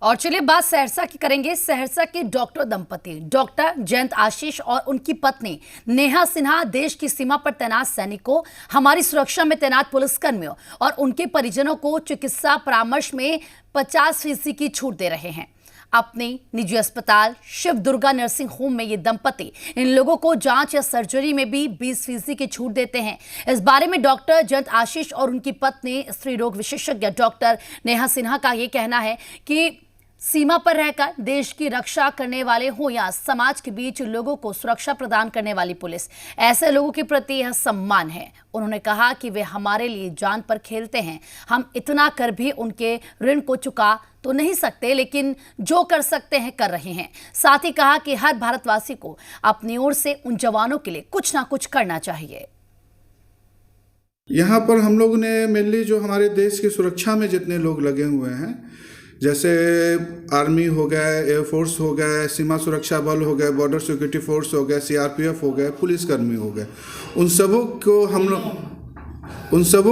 और चलिए बात सहरसा की करेंगे। सहरसा के डॉक्टर दंपति डॉक्टर जयंत आशीष और उनकी पत्नी नेहा सिन्हा देश की सीमा पर तैनात सैनिकों, हमारी सुरक्षा में तैनात पुलिसकर्मियों और उनके परिजनों को चिकित्सा परामर्श में 50% की छूट दे रहे हैं। अपने निजी अस्पताल शिव दुर्गा नर्सिंग होम में ये दंपति इन लोगों को जांच या सर्जरी में भी 20% की छूट देते हैं। इस बारे में डॉक्टर जयंत आशीष और उनकी पत्नी स्त्री रोग विशेषज्ञ डॉक्टर नेहा सिन्हा का ये कहना है कि सीमा पर रहकर देश की रक्षा करने वाले हो या समाज के बीच लोगों को सुरक्षा प्रदान करने वाली पुलिस, ऐसे लोगों के प्रति यह सम्मान है। उन्होंने कहा कि वे हमारे लिए जान पर खेलते हैं। हम इतना कर भी उनके ऋण को चुका तो नहीं सकते, लेकिन जो कर सकते हैं कर रहे हैं। साथ ही कहा कि हर भारतवासी को अपनी ओर से उन जवानों के लिए कुछ ना कुछ करना चाहिए। यहाँ पर हम लोग ने मेनली जो हमारे देश की सुरक्षा में जितने लोग लगे हुए हैं, जैसे आर्मी हो गए, एयरफोर्स हो गए, सीमा सुरक्षा बल हो गए, बॉर्डर सिक्योरिटी फोर्स हो गए, सीआरपीएफ हो गए, पुलिसकर्मी हो गए, उन सबों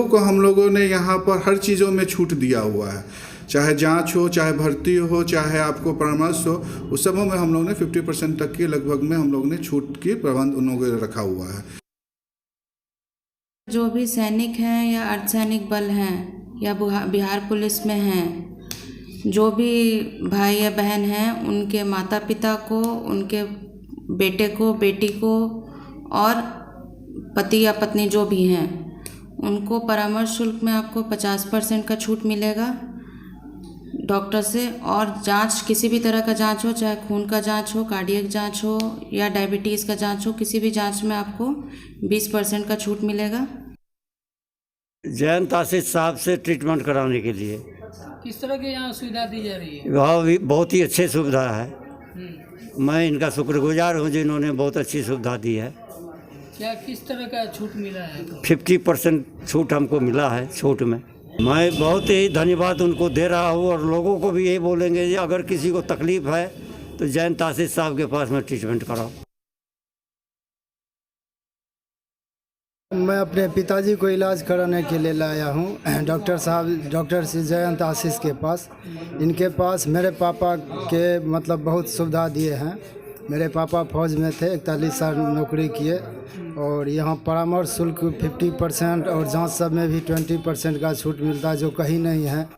को हम लोगों ने यहाँ पर हर चीज़ों में छूट दिया हुआ है। चाहे जांच हो, चाहे भर्ती हो, चाहे आपको परामर्श हो, उस सबों में हम लोगों ने 50% तक के लगभग में हम लोगों ने छूट की प्रबंध उन लोगों ने रखा हुआ है। जो भी सैनिक हैं या अर्धसैनिक बल हैं या बिहार पुलिस में हैं, जो भी भाई या बहन हैं, उनके माता पिता को, उनके बेटे को, बेटी को और पति या पत्नी जो भी हैं, उनको परामर्श शुल्क में आपको 50% का छूट मिलेगा डॉक्टर से। और जांच, किसी भी तरह का जांच हो, चाहे खून का जांच हो, कार्डियक जांच हो या डायबिटीज़ का जांच हो, किसी भी जांच में आपको 20% का छूट मिलेगा। जयंत आशीष साहब से ट्रीटमेंट कराने के लिए किस तरह की यहाँ सुविधा दी जा रही है? वहाँ भी बहुत ही अच्छी सुविधा है। मैं इनका शुक्रगुजार हूँ जिन्होंने बहुत अच्छी सुविधा दी है। क्या किस तरह का छूट मिला है? 50% छूट हमको मिला है छूट में। मैं बहुत ही धन्यवाद उनको दे रहा हूँ और लोगों को भी यही बोलेंगे कि अगर किसी को तकलीफ़ है तो जयंत आशीष साहब के पास में ट्रीटमेंट कराओ। मैं अपने पिताजी को इलाज कराने के लिए लाया हूँ डॉक्टर श्री जयंत आशीष के पास। इनके पास मेरे पापा के मतलब बहुत सुविधा दिए हैं। मेरे पापा फौज में थे, 41 साल नौकरी किए और यहाँ परामर्श शुल्क 50% और जांच सब में भी 20% का छूट मिलता है, जो कहीं नहीं है।